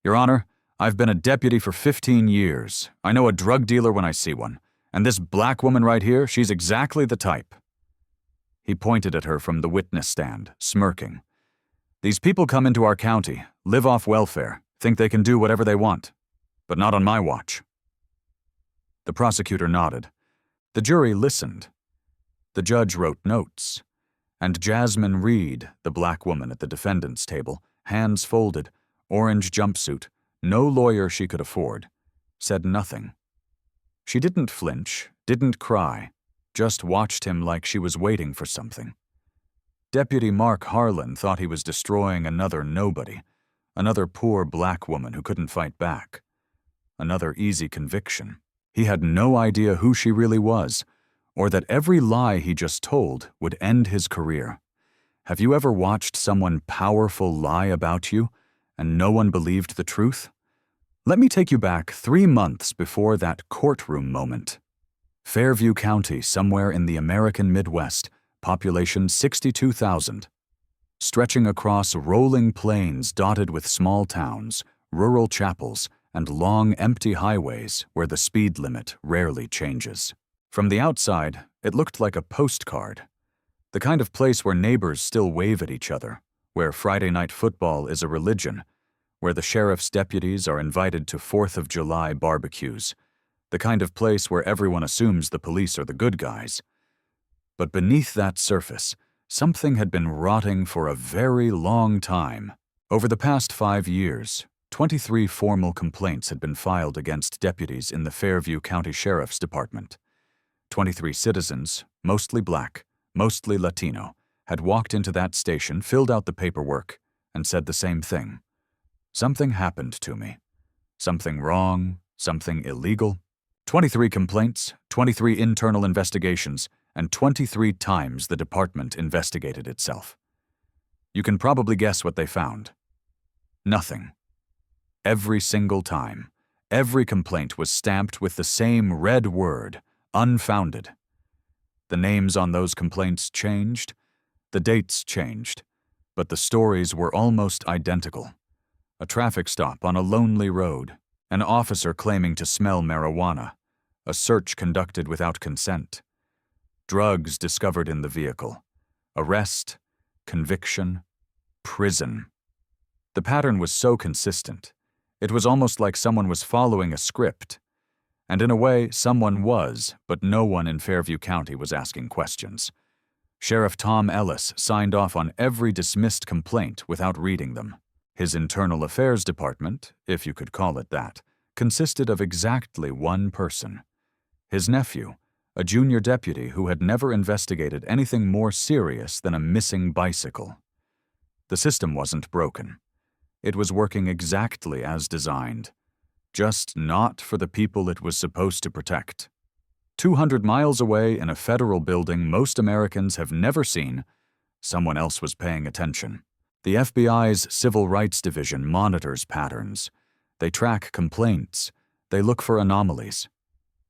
Your Honor, I've been a deputy for 15 years. I know a drug dealer when I see one. And this black woman right here, she's exactly the type. He pointed at her from the witness stand, smirking. These people come into our county, live off welfare, think they can do whatever they want. But not on my watch. The prosecutor nodded. The jury listened. The judge wrote notes. And Jasmine Reed, the black woman at the defendant's table, hands folded, orange jumpsuit, no lawyer she could afford, said nothing. She didn't flinch, didn't cry, just watched him like she was waiting for something. Deputy Mark Harlan thought he was destroying another nobody, another poor black woman who couldn't fight back. Another easy conviction. He had no idea who she really was, or that every lie he just told would end his career. Have you ever watched someone powerful lie about you, and no one believed the truth? Let me take you back 3 months before that courtroom moment. Fairview County, somewhere in the American Midwest, population 62,000. Stretching across rolling plains dotted with small towns, rural chapels, and long empty highways where the speed limit rarely changes. From the outside, it looked like a postcard. The kind of place where neighbors still wave at each other, where Friday night football is a religion, where the sheriff's deputies are invited to 4th of July barbecues, the kind of place where everyone assumes the police are the good guys. But beneath that surface, something had been rotting for a very long time. Over the past 5 years, 23 formal complaints had been filed against deputies in the Fairview County Sheriff's Department. 23 citizens, mostly black, mostly Latino, had walked into that station, filled out the paperwork, and said the same thing. Something happened to me. Something wrong, something illegal. 23 complaints, 23 internal investigations, and 23 times the department investigated itself. You can probably guess what they found. Nothing. Every single time, every complaint was stamped with the same red word, unfounded. The names on those complaints changed, the dates changed, but the stories were almost identical. A traffic stop on a lonely road, an officer claiming to smell marijuana, a search conducted without consent, drugs discovered in the vehicle, arrest, conviction, prison. The pattern was so consistent, it was almost like someone was following a script. And in a way, someone was, but no one in Fairview County was asking questions. Sheriff Tom Ellis signed off on every dismissed complaint without reading them. His Internal Affairs Department, if you could call it that, consisted of exactly one person. His nephew, a junior deputy who had never investigated anything more serious than a missing bicycle. The system wasn't broken. It was working exactly as designed, just not for the people it was supposed to protect. 200 miles away in a federal building most Americans have never seen, someone else was paying attention. The FBI's Civil Rights Division monitors patterns. They track complaints. They look for anomalies.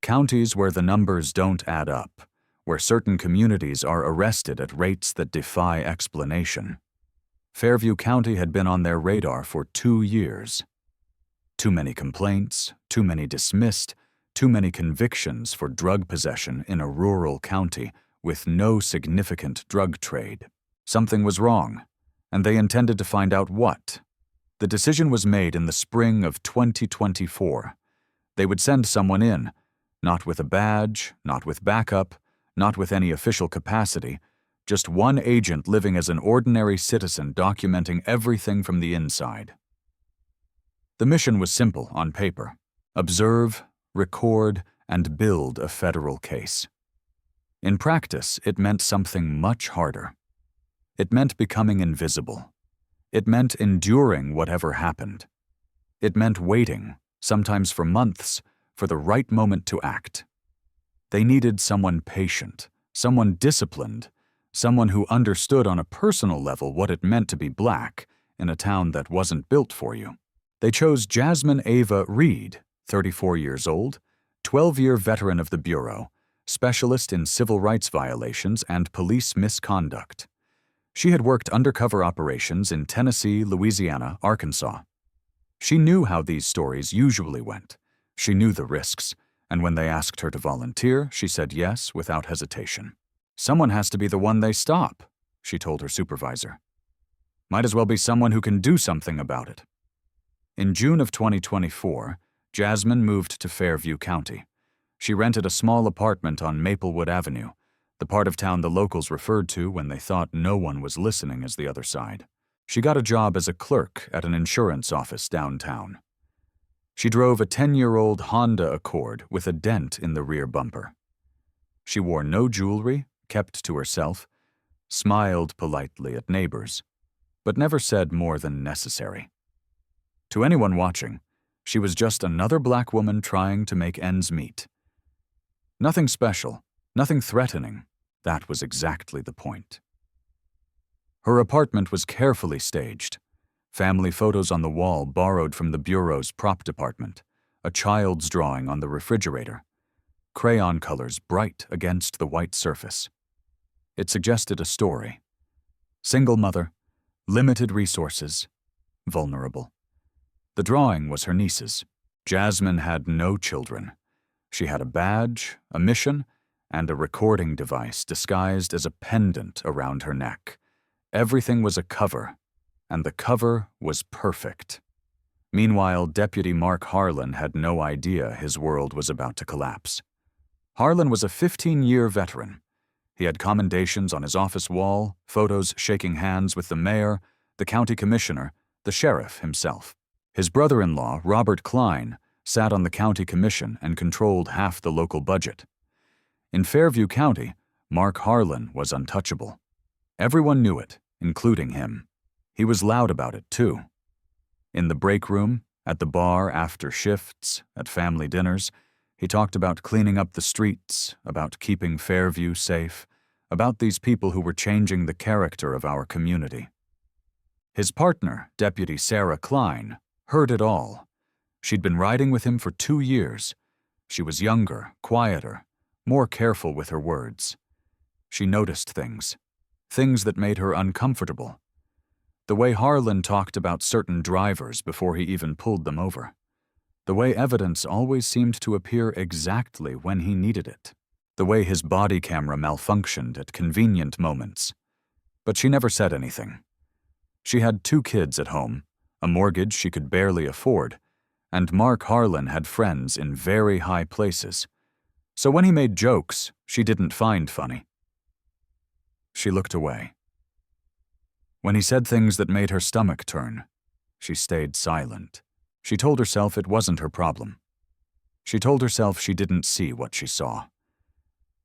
Counties where the numbers don't add up, where certain communities are arrested at rates that defy explanation. Fairview County had been on their radar for 2 years. Too many complaints, too many dismissed, too many convictions for drug possession in a rural county with no significant drug trade. Something was wrong, and they intended to find out what. The decision was made in the spring of 2024. They would send someone in, not with a badge, not with backup, not with any official capacity, just one agent living as an ordinary citizen documenting everything from the inside. The mission was simple on paper: observe, record, and build a federal case. In practice, it meant something much harder. It meant becoming invisible. It meant enduring whatever happened. It meant waiting, sometimes for months, for the right moment to act. They needed someone patient, someone disciplined, someone who understood on a personal level what it meant to be black in a town that wasn't built for you. They chose Jasmine Ava Reed, 34 years old, 12-year veteran of the Bureau, specialist in civil rights violations and police misconduct. She had worked undercover operations in Tennessee, Louisiana, Arkansas. She knew how these stories usually went. She knew the risks, and when they asked her to volunteer, she said yes without hesitation. "Someone has to be the one they stop," she told her supervisor. "Might as well be someone who can do something about it." In June of 2024, Jasmine moved to Fairview County. She rented a small apartment on Maplewood Avenue, the part of town the locals referred to when they thought no one was listening as the other side. She got a job as a clerk at an insurance office downtown. She drove a 10-year-old Honda Accord with a dent in the rear bumper. She wore no jewelry, kept to herself, smiled politely at neighbors, but never said more than necessary. To anyone watching, she was just another black woman trying to make ends meet. Nothing special, nothing threatening. That was exactly the point. Her apartment was carefully staged. Family photos on the wall borrowed from the bureau's prop department, a child's drawing on the refrigerator, crayon colors bright against the white surface. It suggested a story. Single mother, limited resources, vulnerable. The drawing was her niece's. Jasmine had no children. She had a badge, a mission, and a recording device disguised as a pendant around her neck. Everything was a cover, and the cover was perfect. Meanwhile, Deputy Mark Harlan had no idea his world was about to collapse. Harlan was a 15-year veteran. He had commendations on his office wall, photos shaking hands with the mayor, the county commissioner, the sheriff himself. His brother-in-law, Robert Klein, sat on the county commission and controlled half the local budget. In Fairview County, Mark Harlan was untouchable. Everyone knew it, including him. He was loud about it, too. In the break room, at the bar after shifts, at family dinners, he talked about cleaning up the streets, about keeping Fairview safe, about these people who were changing the character of our community. His partner, Deputy Sarah Klein, heard it all. She'd been riding with him for 2 years. She was younger, quieter, more careful with her words. She noticed things that made her uncomfortable. The way Harlan talked about certain drivers before he even pulled them over. The way evidence always seemed to appear exactly when he needed it. The way his body camera malfunctioned at convenient moments. But she never said anything. She had 2 kids at home, a mortgage she could barely afford, and Mark Harlan had friends in very high places. So when he made jokes, she didn't find funny. She looked away. When he said things that made her stomach turn, she stayed silent. She told herself it wasn't her problem. She told herself she didn't see what she saw.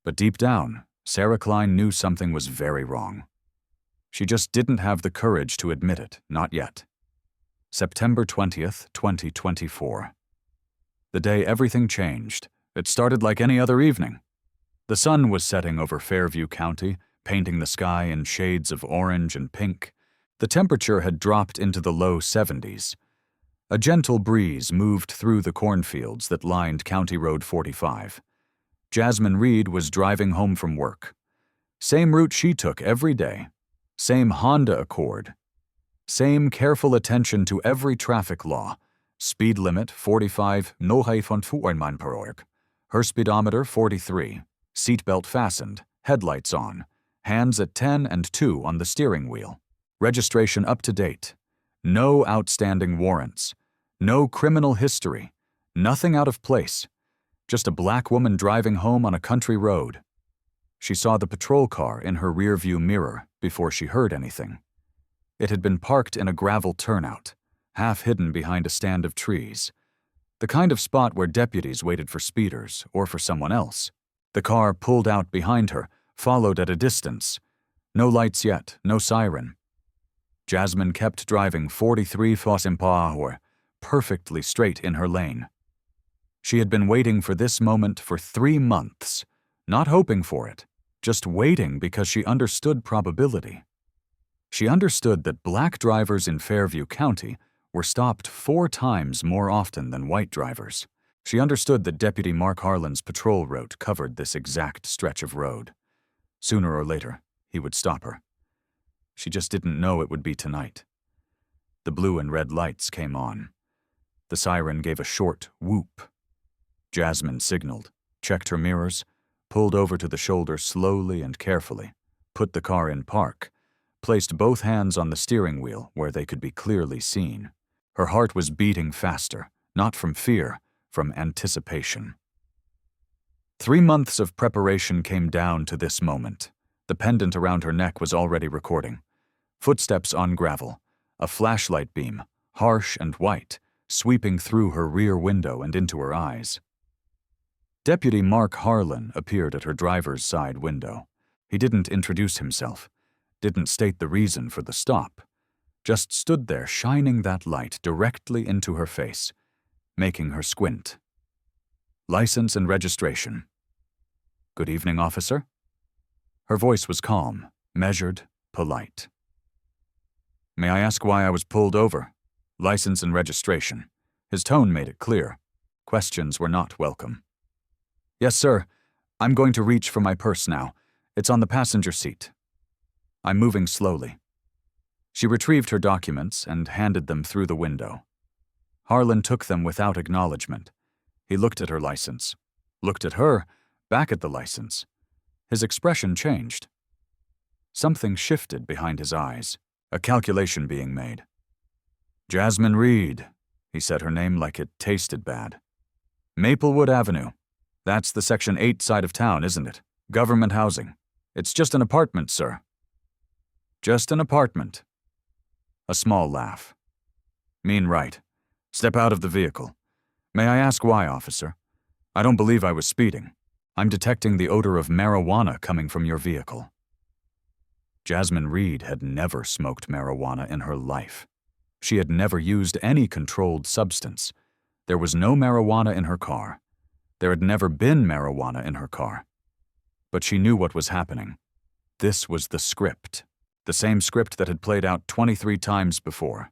But deep down, Sarah Klein knew something was very wrong. She just didn't have the courage to admit it, not yet. September 20th, 2024. The day everything changed. It started like any other evening. The sun was setting over Fairview County, painting the sky in shades of orange and pink. The temperature had dropped into the low 70s. A gentle breeze moved through the cornfields that lined County Road 45. Jasmine Reed was driving home from work. Same route she took every day. Same Honda Accord. Same careful attention to every traffic law. Speed limit 45 km/h. Her speedometer 43. Seatbelt fastened. Headlights on. Hands at 10 and 2 on the steering wheel. Registration up to date. No outstanding warrants. No criminal history. Nothing out of place. Just a black woman driving home on a country road. She saw the patrol car in her rearview mirror before she heard anything. It had been parked in a gravel turnout, half hidden behind a stand of trees. The kind of spot where deputies waited for speeders or for someone else. The car pulled out behind her, followed at a distance. No lights yet, no siren. Jasmine kept driving 43 km/h, perfectly straight in her lane. She had been waiting for this moment for 3 months, not hoping for it, just waiting because she understood probability. She understood that black drivers in Fairview County were stopped 4 times more often than white drivers. She understood that Deputy Mark Harlan's patrol route covered this exact stretch of road. Sooner or later, he would stop her. She just didn't know it would be tonight. The blue and red lights came on. The siren gave a short whoop. Jasmine signaled, checked her mirrors, pulled over to the shoulder slowly and carefully, put the car in park, placed both hands on the steering wheel where they could be clearly seen. Her heart was beating faster, not from fear, from anticipation. 3 months of preparation came down to this moment. The pendant around her neck was already recording. Footsteps on gravel, a flashlight beam, harsh and white, sweeping through her rear window and into her eyes. Deputy Mark Harlan appeared at her driver's side window. He didn't introduce himself, didn't state the reason for the stop, just stood there shining that light directly into her face, making her squint. License and registration. Good evening, officer. Her voice was calm, measured, polite. May I ask why I was pulled over? License and registration. His tone made it clear. Questions were not welcome. Yes, sir. I'm going to reach for my purse now. It's on the passenger seat. I'm moving slowly. She retrieved her documents and handed them through the window. Harlan took them without acknowledgement. He looked at her license, looked at her, back at the license. His expression changed. Something shifted behind his eyes, a calculation being made. Jasmine Reed, he said her name like it tasted bad. Maplewood Avenue. That's the Section 8 side of town, isn't it? Government housing. It's just an apartment, sir. Just an apartment. A small laugh. Mean right. Step out of the vehicle. May I ask why, officer? I don't believe I was speeding. I'm detecting the odor of marijuana coming from your vehicle. Jasmine Reed had never smoked marijuana in her life. She had never used any controlled substance. There was no marijuana in her car. There had never been marijuana in her car. But she knew what was happening. This was the script. The same script that had played out 23 times before.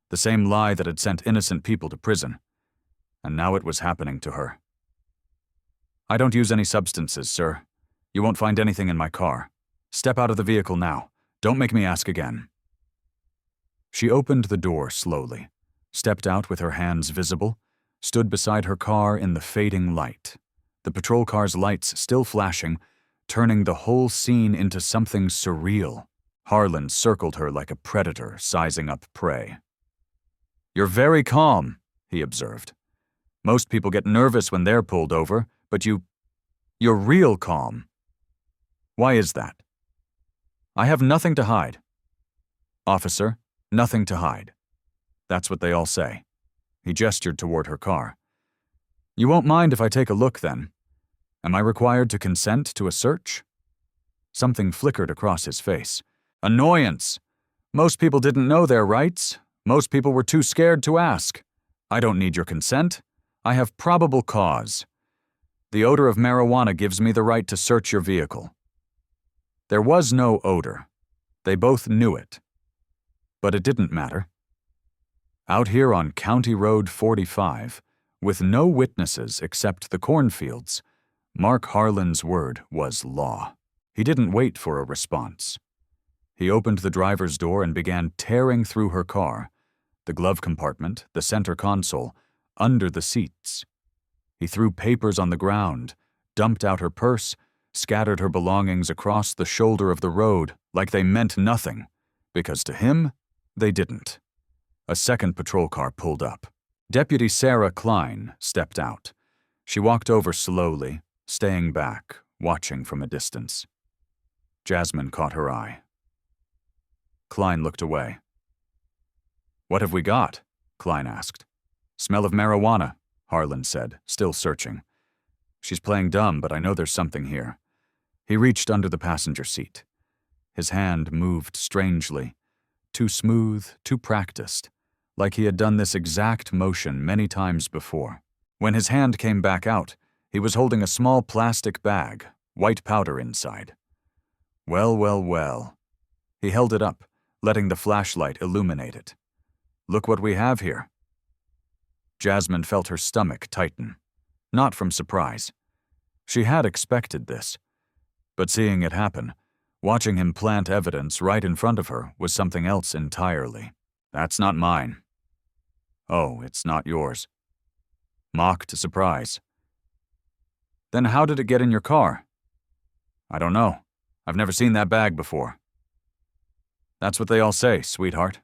The same lie that had sent innocent people to prison. And now it was happening to her. I don't use any substances, sir. You won't find anything in my car. Step out of the vehicle now. Don't make me ask again. She opened the door slowly, stepped out with her hands visible, stood beside her car in the fading light, the patrol car's lights still flashing, turning the whole scene into something surreal. Harlan circled her like a predator sizing up prey. You're very calm, he observed. Most people get nervous when they're pulled over, but you're real calm. Why is that? I have nothing to hide. Officer, nothing to hide. That's what they all say. He gestured toward her car. You won't mind if I take a look, then? Am I required to consent to a search? Something flickered across his face. Annoyance. Most people didn't know their rights. Most people were too scared to ask. I don't need your consent. I have probable cause. The odor of marijuana gives me the right to search your vehicle. There was no odor. They both knew it. But it didn't matter. Out here on County Road 45, with no witnesses except the cornfields, Mark Harlan's word was law. He didn't wait for a response. He opened the driver's door and began tearing through her car, the glove compartment, the center console, under the seats. He threw papers on the ground, dumped out her purse, scattered her belongings across the shoulder of the road like they meant nothing, because to him, they didn't. A second patrol car pulled up. Deputy Sarah Klein stepped out. She walked over slowly, staying back, watching from a distance. Jasmine caught her eye. Klein looked away. What have we got? Klein asked. Smell of marijuana, Harlan said, still searching. She's playing dumb, but I know there's something here. He reached under the passenger seat. His hand moved strangely, too smooth, too practiced, like he had done this exact motion many times before. When his hand came back out, he was holding a small plastic bag, white powder inside. Well, well, well. He held it up, letting the flashlight illuminate it. Look what we have here. Jasmine felt her stomach tighten, not from surprise. She had expected this, but seeing it happen, watching him plant evidence right in front of her was something else entirely. That's not mine. Oh, it's not yours. Mocked surprise. Then how did it get in your car? I don't know. I've never seen that bag before. That's what they all say, sweetheart.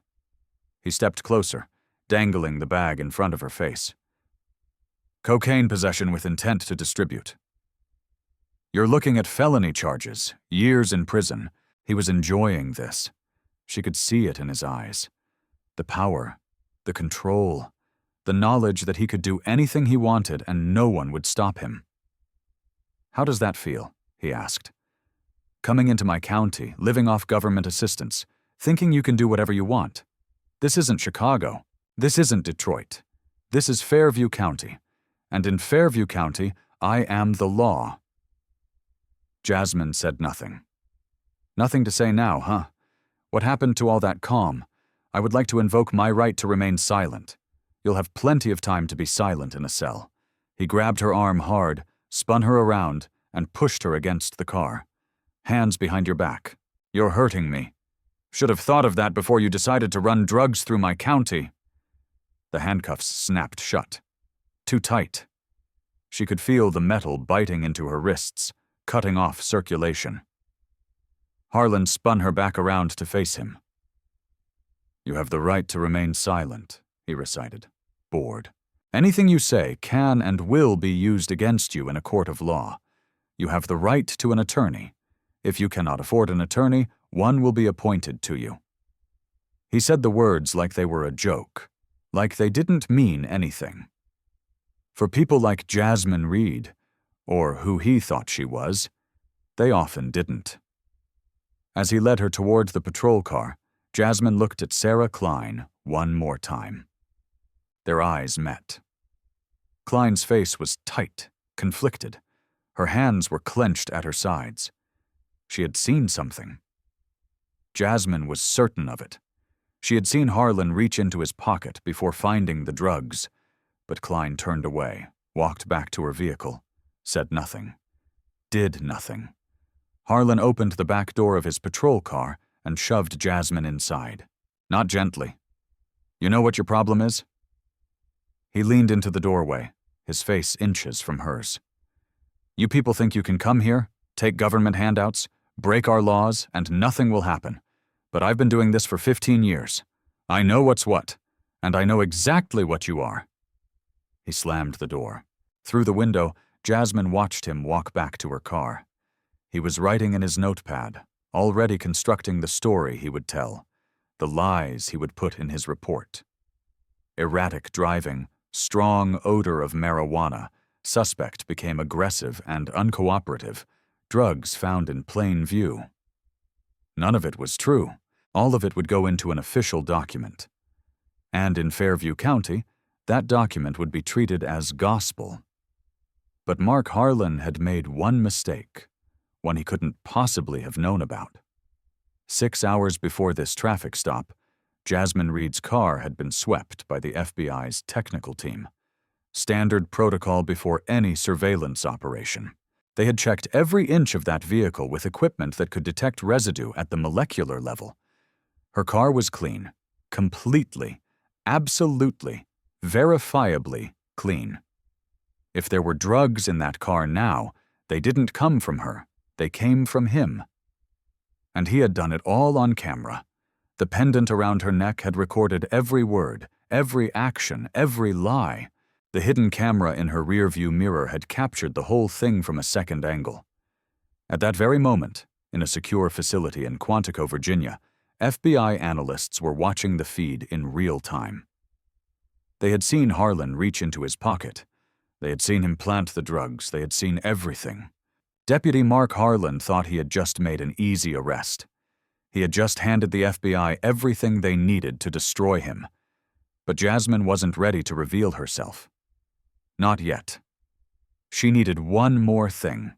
He stepped closer, dangling the bag in front of her face. Cocaine possession with intent to distribute. You're looking at felony charges, years in prison. He was enjoying this. She could see it in his eyes. The power, the control, the knowledge that he could do anything he wanted and no one would stop him. How does that feel? He asked. Coming into my county, living off government assistance, thinking you can do whatever you want. This isn't Chicago. This isn't Detroit. This is Fairview County. And in Fairview County, I am the law. Jasmine said nothing. Nothing to say now, huh? What happened to all that calm? I would like to invoke my right to remain silent. You'll have plenty of time to be silent in a cell. He grabbed her arm hard, spun her around, and pushed her against the car. Hands behind your back. You're hurting me. Should have thought of that before you decided to run drugs through my county. The handcuffs snapped shut. Too tight. She could feel the metal biting into her wrists, cutting off circulation. Harlan spun her back around to face him. You have the right to remain silent, he recited, bored. Anything you say can and will be used against you in a court of law. You have the right to an attorney. If you cannot afford an attorney, one will be appointed to you. He said the words like they were a joke, like they didn't mean anything. For people like Jasmine Reed, or who he thought she was, they often didn't. As he led her toward the patrol car, Jasmine looked at Sarah Klein one more time. Their eyes met. Klein's face was tight, conflicted. Her hands were clenched at her sides. She had seen something. Jasmine was certain of it. She had seen Harlan reach into his pocket before finding the drugs, but Klein turned away, walked back to her vehicle, said nothing, did nothing. Harlan opened the back door of his patrol car and shoved Jasmine inside. Not gently. You know what your problem is? He leaned into the doorway, his face inches from hers. You people think you can come here, take government handouts, break our laws, and nothing will happen. But I've been doing this for 15 years. I know what's what, and I know exactly what you are. He slammed the door. Through the window, Jasmine watched him walk back to her car. He was writing in his notepad, already constructing the story he would tell, the lies he would put in his report. Erratic driving, strong odor of marijuana, suspect became aggressive and uncooperative, drugs found in plain view. None of it was true. All of it would go into an official document. And in Fairview County, that document would be treated as gospel. But Mark Harlan had made one mistake, one he couldn't possibly have known about. 6 hours before this traffic stop, Jasmine Reed's car had been swept by the FBI's technical team. Standard protocol before any surveillance operation. They had checked every inch of that vehicle with equipment that could detect residue at the molecular level. Her car was clean, completely, absolutely, verifiably clean. If there were drugs in that car now, they didn't come from her, they came from him. And he had done it all on camera. The pendant around her neck had recorded every word, every action, every lie. The hidden camera in her rearview mirror had captured the whole thing from a second angle. At that very moment, in a secure facility in Quantico, Virginia, FBI analysts were watching the feed in real time. They had seen Harlan reach into his pocket. They had seen him plant the drugs. They had seen everything. Deputy Mark Harlan thought he had just made an easy arrest. He had just handed the FBI everything they needed to destroy him. But Jasmine wasn't ready to reveal herself. Not yet. She needed one more thing.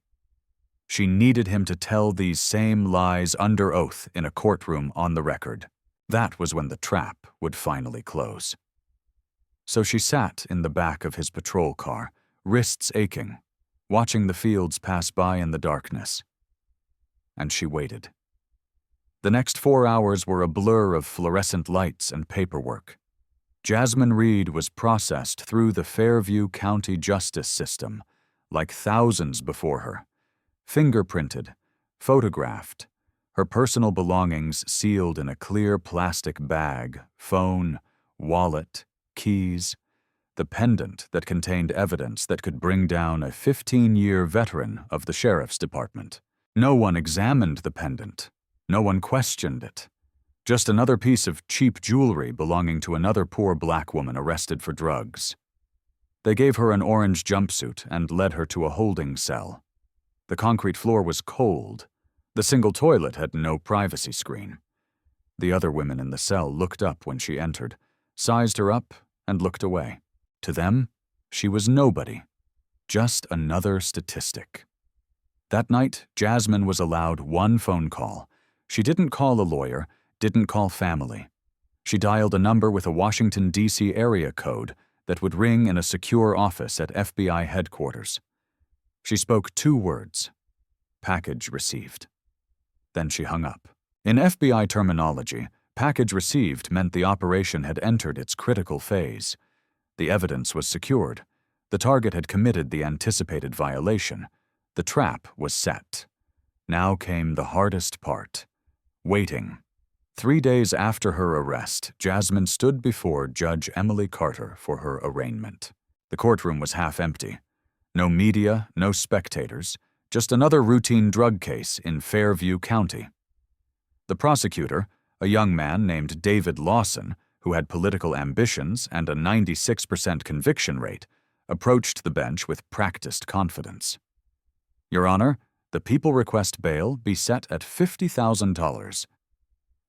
She needed him to tell these same lies under oath in a courtroom on the record. That was when the trap would finally close. So she sat in the back of his patrol car, wrists aching, watching the fields pass by in the darkness. And she waited. The next 4 hours were a blur of fluorescent lights and paperwork. Jasmine Reed was processed through the Fairview County justice system, like thousands before her. Fingerprinted, photographed, her personal belongings sealed in a clear plastic bag, phone, wallet, keys, the pendant that contained evidence that could bring down a 15-year veteran of the sheriff's department. No one examined the pendant. No one questioned it. Just another piece of cheap jewelry belonging to another poor black woman arrested for drugs. They gave her an orange jumpsuit and led her to a holding cell. The concrete floor was cold. The single toilet had no privacy screen. The other women in the cell looked up when she entered, sized her up, and looked away. To them, she was nobody, just another statistic. That night, Jasmine was allowed one phone call. She didn't call a lawyer, didn't call family. She dialed a number with a Washington, D.C. area code that would ring in a secure office at FBI headquarters. She spoke 2 words: package received. Then she hung up. In FBI terminology, package received meant the operation had entered its critical phase. The evidence was secured. The target had committed the anticipated violation. The trap was set. Now came the hardest part: waiting. 3 days after her arrest, Jasmine stood before Judge Emily Carter for her arraignment. The courtroom was half empty. No media, no spectators, just another routine drug case in Fairview County. The prosecutor, a young man named David Lawson, who had political ambitions and a 96% conviction rate, approached the bench with practiced confidence. Your Honor, the people request bail be set at $50,000.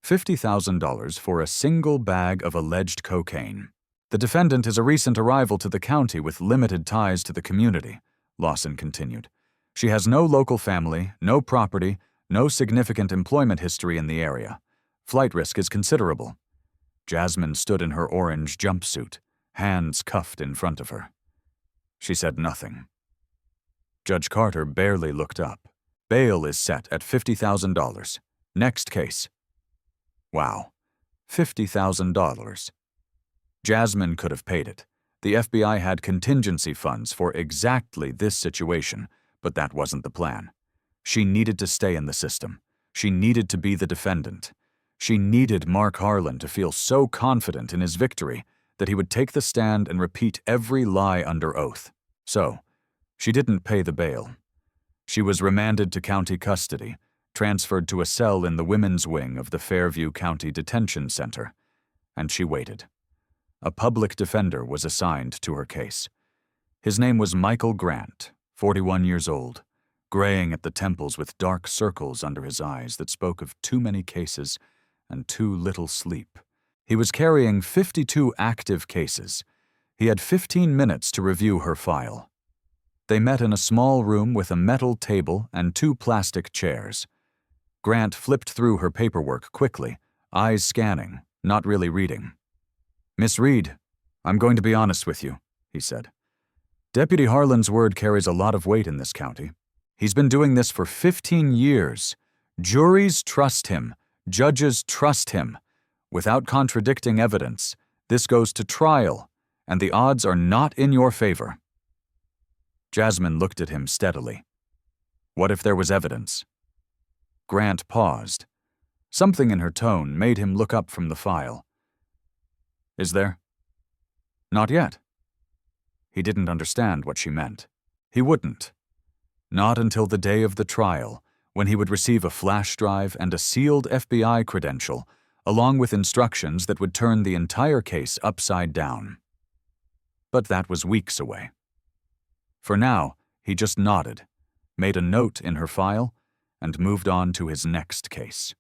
$50,000 for a single bag of alleged cocaine. The defendant is a recent arrival to the county with limited ties to the community, Lawson continued. She has no local family, no property, no significant employment history in the area. Flight risk is considerable. Jasmine stood in her orange jumpsuit, hands cuffed in front of her. She said nothing. Judge Carter barely looked up. Bail is set at $50,000. Next case. Wow, $50,000. Jasmine could have paid it. The FBI had contingency funds for exactly this situation, but that wasn't the plan. She needed to stay in the system. She needed to be the defendant. She needed Mark Harlan to feel so confident in his victory that he would take the stand and repeat every lie under oath. So, she didn't pay the bail. She was remanded to county custody, transferred to a cell in the women's wing of the Fairview County Detention Center, and she waited. A public defender was assigned to her case. His name was Michael Grant, 41 years old, graying at the temples with dark circles under his eyes that spoke of too many cases and too little sleep. He was carrying 52 active cases. He had 15 minutes to review her file. They met in a small room with a metal table and 2 plastic chairs. Grant flipped through her paperwork quickly, eyes scanning, not really reading. Miss Reed, I'm going to be honest with you, he said. Deputy Harlan's word carries a lot of weight in this county. He's been doing this for 15 years. Juries trust him. Judges trust him. Without contradicting evidence, this goes to trial, and the odds are not in your favor. Jasmine looked at him steadily. What if there was evidence? Grant paused. Something in her tone made him look up from the file. Is there? Not yet. He didn't understand what she meant. He wouldn't. Not until the day of the trial, when he would receive a flash drive and a sealed FBI credential, along with instructions that would turn the entire case upside down. But that was weeks away. For now, he just nodded, made a note in her file, and moved on to his next case.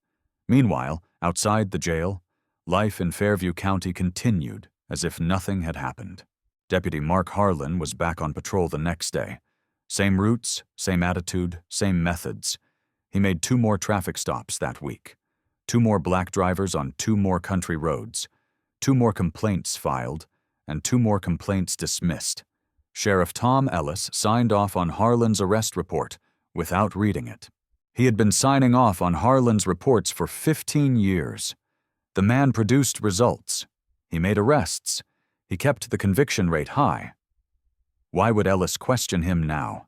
Meanwhile, outside the jail, life in Fairview County continued as if nothing had happened. Deputy Mark Harlan was back on patrol the next day. Same routes, same attitude, same methods. He made 2 more traffic stops that week. 2 more black drivers on 2 more country roads. 2 more complaints filed, and 2 more complaints dismissed. Sheriff Tom Ellis signed off on Harlan's arrest report without reading it. He had been signing off on Harlan's reports for 15 years. The man produced results. He made arrests. He kept the conviction rate high. Why would Ellis question him now?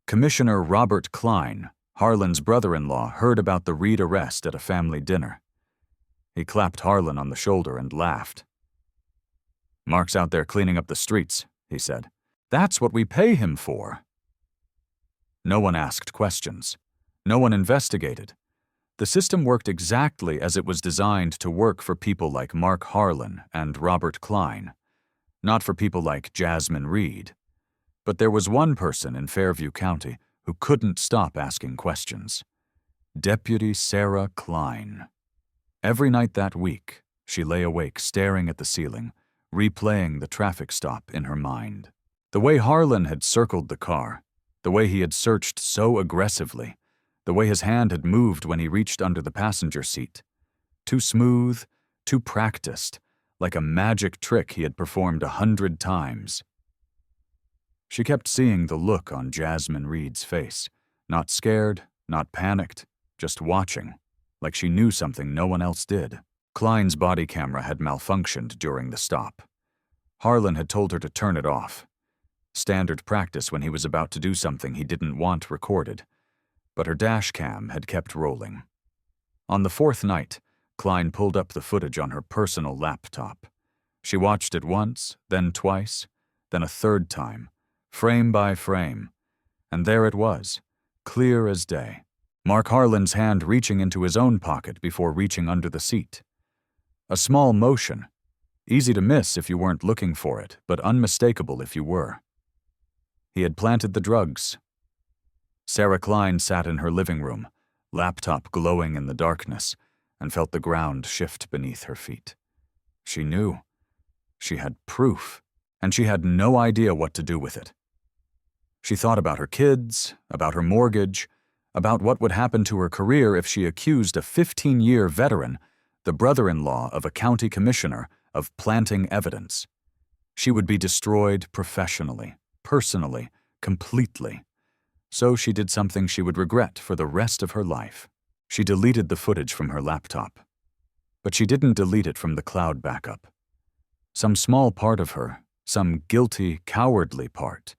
Commissioner Robert Klein, Harlan's brother-in-law, heard about the Reed arrest at a family dinner. He clapped Harlan on the shoulder and laughed. "Mark's out there cleaning up the streets," he said. "That's what we pay him for." No one asked questions. No one investigated. The system worked exactly as it was designed to work for people like Mark Harlan and Robert Klein, not for people like Jasmine Reed. But there was one person in Fairview County who couldn't stop asking questions. Deputy Sarah Klein. Every night that week, she lay awake staring at the ceiling, replaying the traffic stop in her mind. The way Harlan had circled the car, the way he had searched so aggressively, the way his hand had moved when he reached under the passenger seat. Too smooth, too practiced, like a magic trick he had performed 100 times. She kept seeing the look on Jasmine Reed's face, not scared, not panicked, just watching, like she knew something no one else did. Klein's body camera had malfunctioned during the stop. Harlan had told her to turn it off. Standard practice when he was about to do something he didn't want recorded. But her dash cam had kept rolling. On the fourth night, Klein pulled up the footage on her personal laptop. She watched it once, then twice, then a third time, frame by frame. And there it was, clear as day. Mark Harlan's hand reaching into his own pocket before reaching under the seat. A small motion, easy to miss if you weren't looking for it, but unmistakable if you were. He had planted the drugs. Sarah Klein sat in her living room, laptop glowing in the darkness, and felt the ground shift beneath her feet. She knew. She had proof, and she had no idea what to do with it. She thought about her kids, about her mortgage, about what would happen to her career if she accused a 15-year veteran, the brother-in-law of a county commissioner, of planting evidence. She would be destroyed professionally, personally, completely. So she did something she would regret for the rest of her life. She deleted the footage from her laptop. But she didn't delete it from the cloud backup. Some small part of her, some guilty, cowardly part,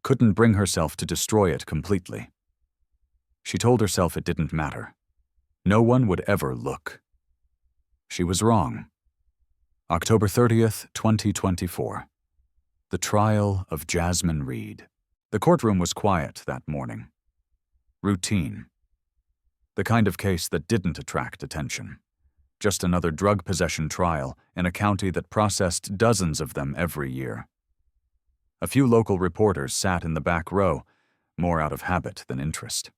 couldn't bring herself to destroy it completely. She told herself it didn't matter. No one would ever look. She was wrong. October 30th, 2024. The trial of Jasmine Reed. The courtroom was quiet that morning. Routine. The kind of case that didn't attract attention. Just another drug possession trial in a county that processed dozens of them every year. A few local reporters sat in the back row, more out of habit than interest.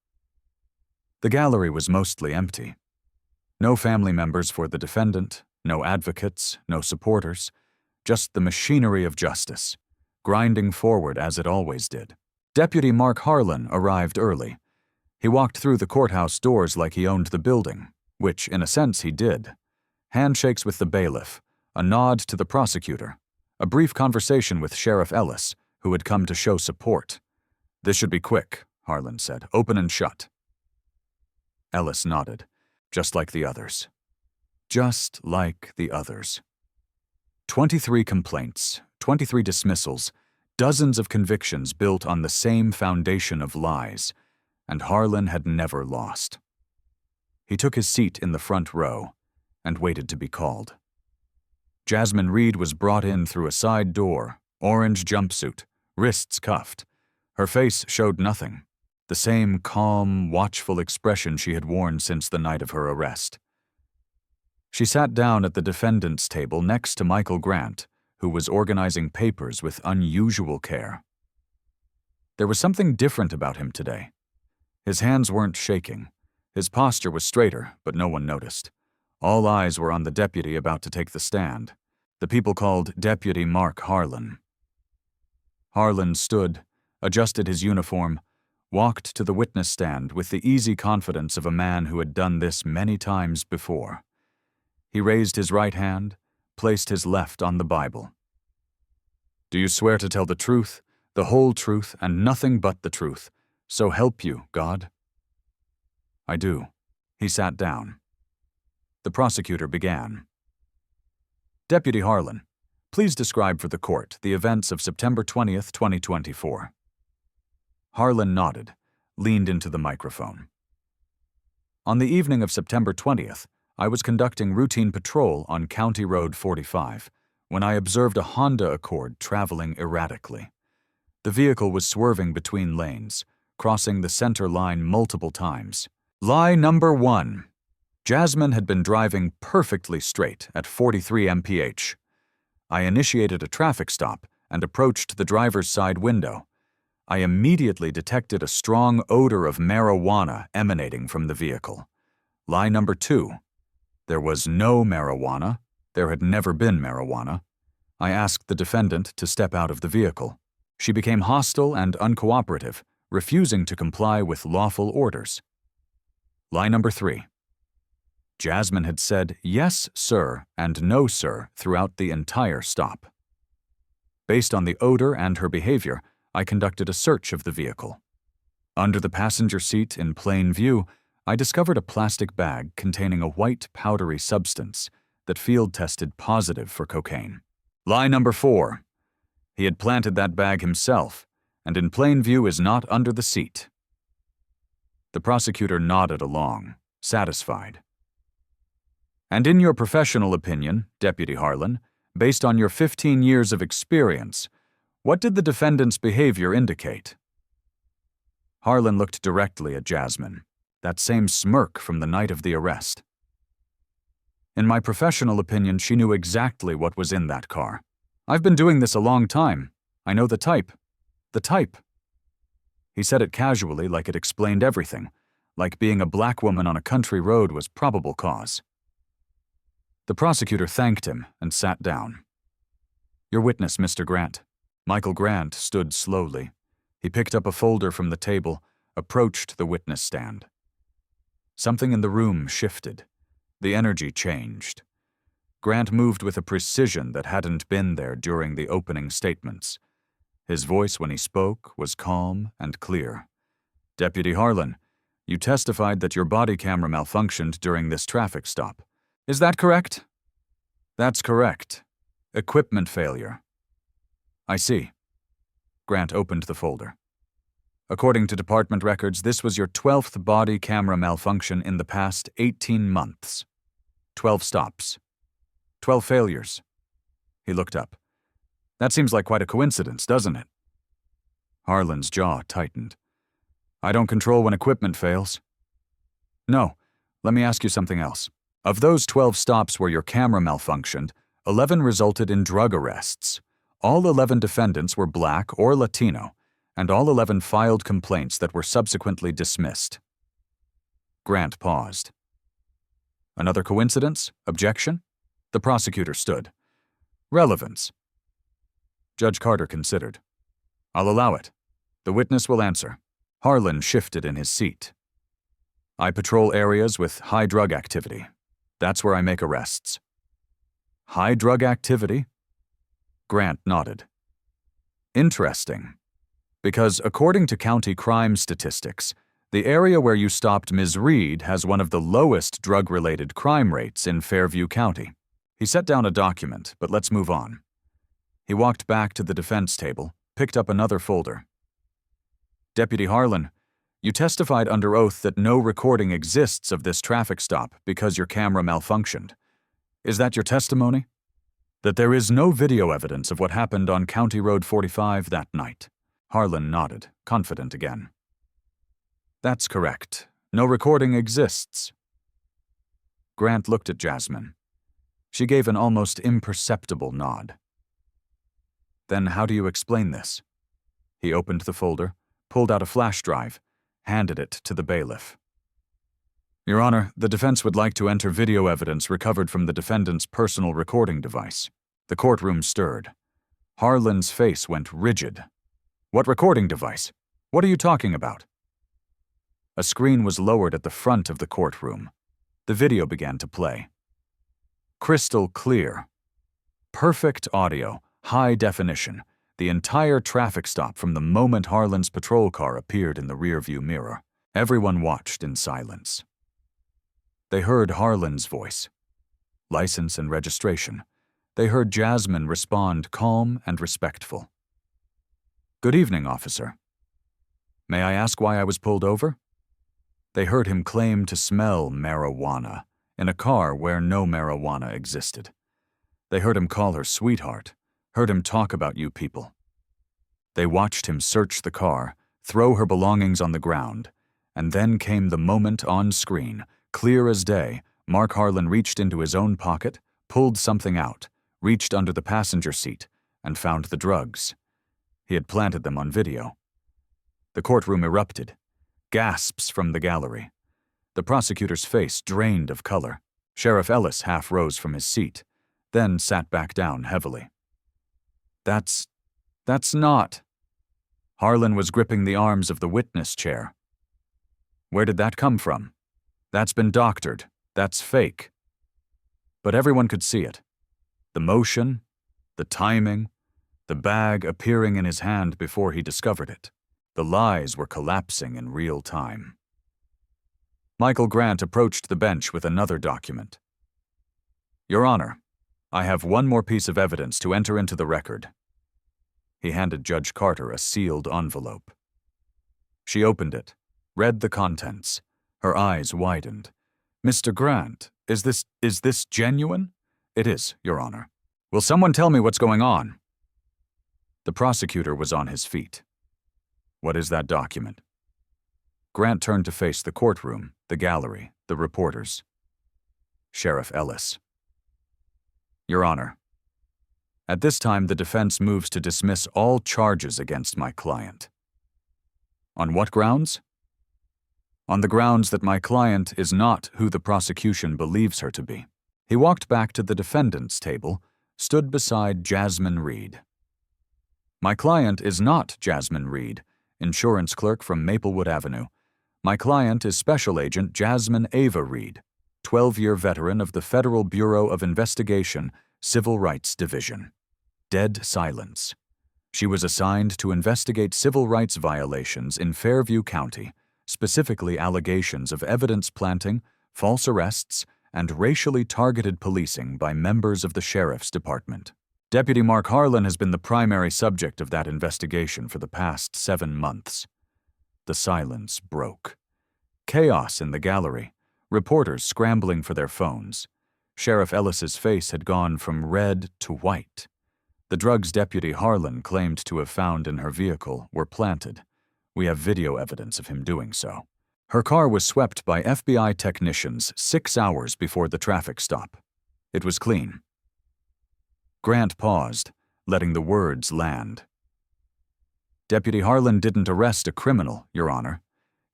The gallery was mostly empty. No family members for the defendant, no advocates, no supporters, just the machinery of justice, grinding forward as it always did. Deputy Mark Harlan arrived early. He walked through the courthouse doors like he owned the building, which, in a sense, he did. Handshakes with the bailiff, a nod to the prosecutor, a brief conversation with Sheriff Ellis, who had come to show support. "This should be quick," Harlan said. "Open and shut." Ellis nodded, just like the others. Just like the others. 23 complaints, 23 dismissals, dozens of convictions built on the same foundation of lies, and Harlan had never lost. He took his seat in the front row and waited to be called. Jasmine Reed was brought in through a side door, orange jumpsuit, wrists cuffed. Her face showed nothing, the same calm, watchful expression she had worn since the night of her arrest. She sat down at the defendant's table next to Michael Grant, who was organizing papers with unusual care. There was something different about him today. His hands weren't shaking. His posture was straighter, but no one noticed. All eyes were on the deputy about to take the stand, the people called Deputy Mark Harlan. Harlan stood, adjusted his uniform, walked to the witness stand with the easy confidence of a man who had done this many times before. He raised his right hand, placed his left on the Bible. "Do you swear to tell the truth, the whole truth, and nothing but the truth? So help you, God?" "I do." He sat down. The prosecutor began. Deputy Harlan, please describe for the court the events of September 20th, 2024. Harlan nodded, leaned into the microphone. On the evening of September 20th, I was conducting routine patrol on County Road 45 when I observed a Honda Accord traveling erratically. The vehicle was swerving between lanes, crossing the center line multiple times. Lie number 1. Jasmine had been driving perfectly straight at 43 mph. I initiated a traffic stop and approached the driver's side window. I immediately detected a strong odor of marijuana emanating from the vehicle. Lie number 2. There was no marijuana. There had never been marijuana. I asked the defendant to step out of the vehicle. She became hostile and uncooperative, refusing to comply with lawful orders. Lie number 3. Jasmine had said yes, sir, and no, sir throughout the entire stop. Based on the odor and her behavior, I conducted a search of the vehicle. Under the passenger seat in plain view, I discovered a plastic bag containing a white powdery substance that field tested positive for cocaine. Lie number 4. He had planted that bag himself, and in plain view is not under the seat. The prosecutor nodded along, satisfied. And in your professional opinion, Deputy Harlan, based on your 15 years of experience, what did the defendant's behavior indicate? Harlan looked directly at Jasmine, that same smirk from the night of the arrest. In my professional opinion, she knew exactly what was in that car. I've been doing this a long time. I know the type. The type. He said it casually, like it explained everything, like being a black woman on a country road was probable cause. The prosecutor thanked him and sat down. Your witness, Mr. Grant. Michael Grant stood slowly. He picked up a folder from the table, approached the witness stand. Something in the room shifted. The energy changed. Grant moved with a precision that hadn't been there during the opening statements. His voice when he spoke was calm and clear. Deputy Harlan, you testified that your body camera malfunctioned during this traffic stop. Is that correct? That's correct. Equipment failure. I see. Grant opened the folder. According to department records, this was your 12th body camera malfunction in the past 18 months. 12 stops. 12 failures. He looked up. That seems like quite a coincidence, doesn't it? Harlan's jaw tightened. I don't control when equipment fails. No, let me ask you something else. Of those 12 stops where your camera malfunctioned, 11 resulted in drug arrests. All 11 defendants were black or Latino, and all 11 filed complaints that were subsequently dismissed. Grant paused. Another coincidence? Objection? The prosecutor stood. Relevance. Judge Carter considered. I'll allow it. The witness will answer. Harlan shifted in his seat. I patrol areas with high drug activity. That's where I make arrests. High drug activity? Grant nodded. Interesting. Because according to county crime statistics, the area where you stopped Ms. Reed has one of the lowest drug-related crime rates in Fairview County. He set down a document, but let's move on. He walked back to the defense table, picked up another folder. Deputy Harlan, you testified under oath that no recording exists of this traffic stop because your camera malfunctioned. Is that your testimony? That there is no video evidence of what happened on County Road 45 that night. Harlan nodded, confident again. That's correct. No recording exists. Grant looked at Jasmine. She gave an almost imperceptible nod. Then how do you explain this? He opened the folder, pulled out a flash drive, handed it to the bailiff. Your Honor, the defense would like to enter video evidence recovered from the defendant's personal recording device. The courtroom stirred. Harlan's face went rigid. What recording device? What are you talking about? A screen was lowered at the front of the courtroom. The video began to play. Crystal clear. Perfect audio, high definition. The entire traffic stop from the moment Harlan's patrol car appeared in the rearview mirror. Everyone watched in silence. They heard Harlan's voice. License and registration. They heard Jasmine respond calm and respectful. "Good evening, officer. May I ask why I was pulled over?" They heard him claim to smell marijuana in a car where no marijuana existed. They heard him call her sweetheart, heard him talk about you people. They watched him search the car, throw her belongings on the ground, and then came the moment on screen, clear as day. Mark Harlan reached into his own pocket, pulled something out, reached under the passenger seat, and found the drugs. He had planted them on video. The courtroom erupted. Gasps from the gallery. The prosecutor's face drained of color. Sheriff Ellis half rose from his seat, then sat back down heavily. That's not. Harlan was gripping the arms of the witness chair. "Where did that come from? That's been doctored. That's fake." But everyone could see it. The motion, the timing, the bag appearing in his hand before he discovered it. The lies were collapsing in real time. Michael Grant approached the bench with another document. "Your Honor, I have one more piece of evidence to enter into the record." He handed Judge Carter a sealed envelope. She opened it, read the contents. Her eyes widened. "Mr. Grant, is this genuine?" "It is, Your Honor." "Will someone tell me what's going on?" The prosecutor was on his feet. "What is that document?" Grant turned to face the courtroom, the gallery, the reporters. Sheriff Ellis. "Your Honor, at this time the defense moves to dismiss all charges against my client." "On what grounds?" "On the grounds that my client is not who the prosecution believes her to be." He walked back to the defendant's table, stood beside Jasmine Reed. "My client is not Jasmine Reed, insurance clerk from Maplewood Avenue. My client is Special Agent Jasmine Ava Reed, 12-year veteran of the Federal Bureau of Investigation, Civil Rights Division." Dead silence. She was assigned to investigate civil rights violations in Fairview County, specifically allegations of evidence planting, false arrests, and racially targeted policing by members of the Sheriff's Department. Deputy Mark Harlan has been the primary subject of that investigation for the past 7 months. The silence broke. Chaos in the gallery, reporters scrambling for their phones. Sheriff Ellis's face had gone from red to white. The drugs Deputy Harlan claimed to have found in her vehicle were planted. We have video evidence of him doing so. Her car was swept by FBI technicians 6 hours before the traffic stop. It was clean. Grant paused, letting the words land. "Deputy Harlan didn't arrest a criminal, Your Honor.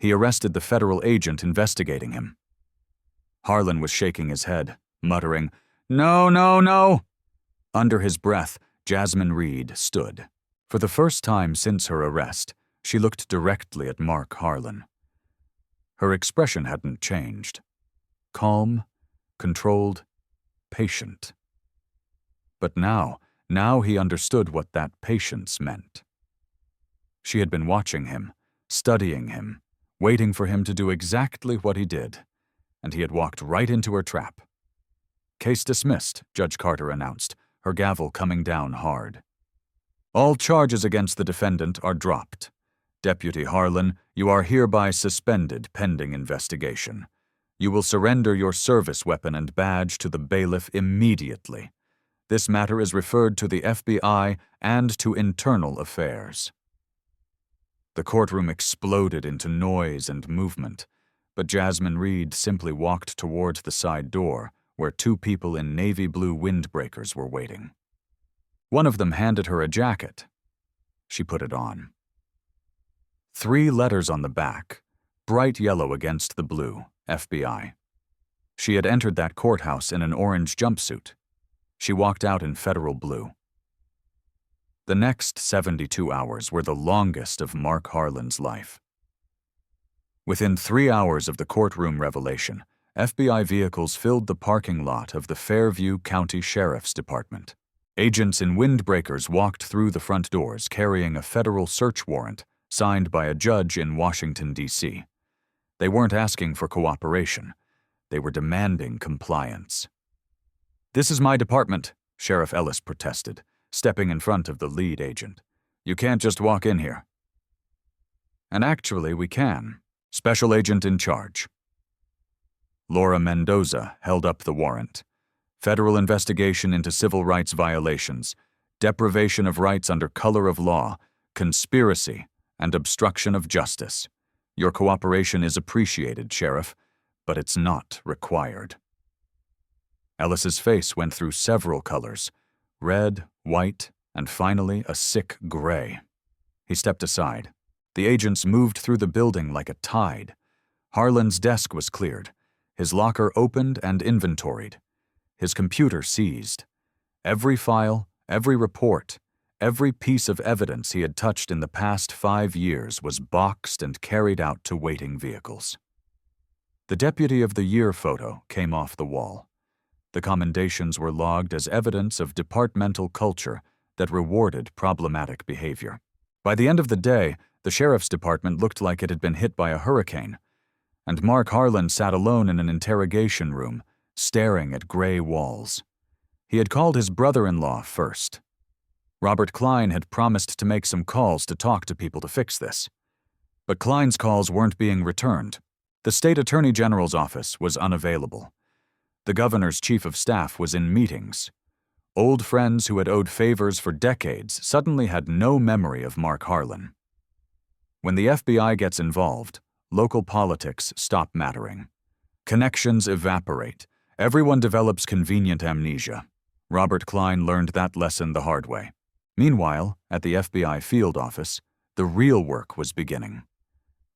He arrested the federal agent investigating him." Harlan was shaking his head, muttering, "No, no, no." Under his breath, Jasmine Reed stood. For the first time since her arrest, she looked directly at Mark Harlan. Her expression hadn't changed. Calm, controlled, patient. But now he understood what that patience meant. She had been watching him, studying him, waiting for him to do exactly what he did, and he had walked right into her trap. "Case dismissed," Judge Carter announced, her gavel coming down hard. "All charges against the defendant are dropped. Deputy Harlan, you are hereby suspended pending investigation. You will surrender your service weapon and badge to the bailiff immediately. This matter is referred to the FBI and to Internal Affairs." The courtroom exploded into noise and movement, but Jasmine Reed simply walked toward the side door where 2 people in navy blue windbreakers were waiting. One of them handed her a jacket. She put it on. 3 letters on the back, bright yellow against the blue, FBI. She had entered that courthouse in an orange jumpsuit. She walked out in federal blue. The next 72 hours were the longest of Mark Harlan's life. Within 3 hours of the courtroom revelation, FBI vehicles filled the parking lot of the Fairview County Sheriff's Department. Agents in windbreakers walked through the front doors carrying a federal search warrant signed by a judge in Washington, D.C. They weren't asking for cooperation. They were demanding compliance. "This is my department," Sheriff Ellis protested, stepping in front of the lead agent. "You can't just walk in here." "And actually, we can. Special agent in charge." Laura Mendoza held up the warrant. Federal investigation into civil rights violations, deprivation of rights under color of law, conspiracy, and obstruction of justice. Your cooperation is appreciated, Sheriff, but it's not required. Ellis's face went through several colors: red, white, and finally a sick gray. He stepped aside. The agents moved through the building like a tide. Harlan's desk was cleared, his locker opened and inventoried, his computer seized. Every file, every report, every piece of evidence he had touched in the past 5 years was boxed and carried out to waiting vehicles. The Deputy of the Year photo came off the wall. The commendations were logged as evidence of departmental culture that rewarded problematic behavior. By the end of the day, the sheriff's department looked like it had been hit by a hurricane, and Mark Harlan sat alone in an interrogation room, staring at gray walls. He had called his brother-in-law first. Robert Klein had promised to make some calls to talk to people to fix this. But Klein's calls weren't being returned. The state attorney general's office was unavailable. The governor's chief of staff was in meetings. Old friends who had owed favors for decades suddenly had no memory of Mark Harlan. When the FBI gets involved, local politics stop mattering. Connections evaporate. Everyone develops convenient amnesia. Robert Klein learned that lesson the hard way. Meanwhile, at the FBI field office, the real work was beginning.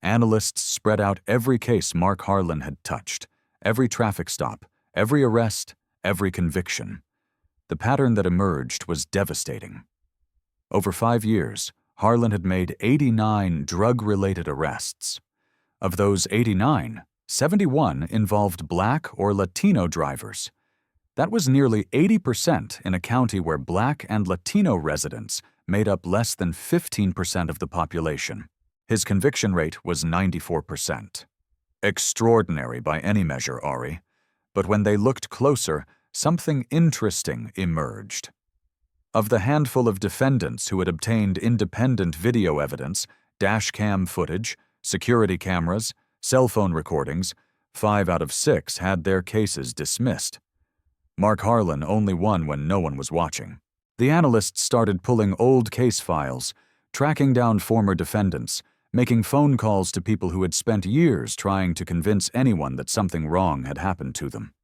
Analysts spread out every case Mark Harlan had touched, every traffic stop, every arrest, every conviction. The pattern that emerged was devastating. Over 5 years, Harlan had made 89 drug-related arrests. Of those 89, 71 involved Black or Latino drivers. That was nearly 80% in a county where Black and Latino residents made up less than 15% of the population. His conviction rate was 94%. Extraordinary by any measure, Ari. But when they looked closer, something interesting emerged. Of the handful of defendants who had obtained independent video evidence, dash cam footage, security cameras, cell phone recordings, 5 out of 6 had their cases dismissed. Mark Harlan only won when no one was watching. The analysts started pulling old case files, tracking down former defendants, making phone calls to people who had spent years trying to convince anyone that something wrong had happened to them.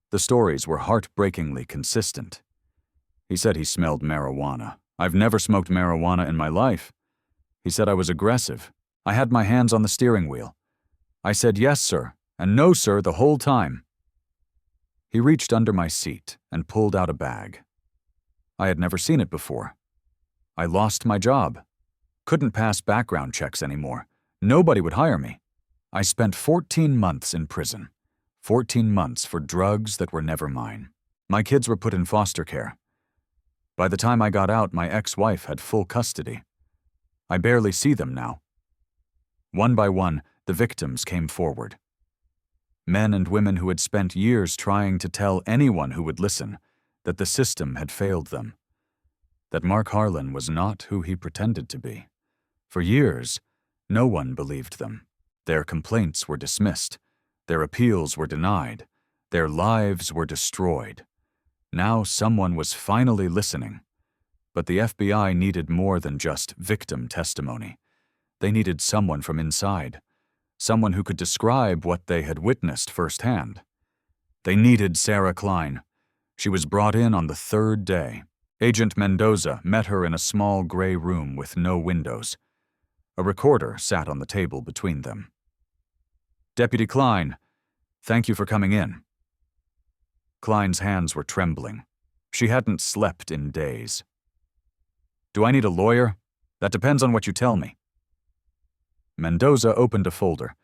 The stories were heartbreakingly consistent. He said he smelled marijuana. "I've never smoked marijuana in my life." He said I was aggressive. I had my hands on the steering wheel. I said yes, sir, and no, sir, the whole time. He reached under my seat and pulled out a bag. I had never seen it before. I lost my job. Couldn't pass background checks anymore. Nobody would hire me. I spent 14 months in prison. 14 months for drugs that were never mine. My kids were put in foster care. By the time I got out, my ex-wife had full custody. I barely see them now. One by one, the victims came forward. Men and women who had spent years trying to tell anyone who would listen that the system had failed them, that Mark Harlan was not who he pretended to be. For years, no one believed them. Their complaints were dismissed. Their appeals were denied. Their lives were destroyed. Now someone was finally listening. But the FBI needed more than just victim testimony. They needed someone from inside, someone who could describe what they had witnessed firsthand. They needed Sarah Klein. She was brought in on the 3rd day. Agent Mendoza met her in a small gray room with no windows. A recorder sat on the table between them. "Deputy Klein, thank you for coming in." Klein's hands were trembling. She hadn't slept in days. "Do I need a lawyer? That depends on what you tell me." Mendoza opened a folder.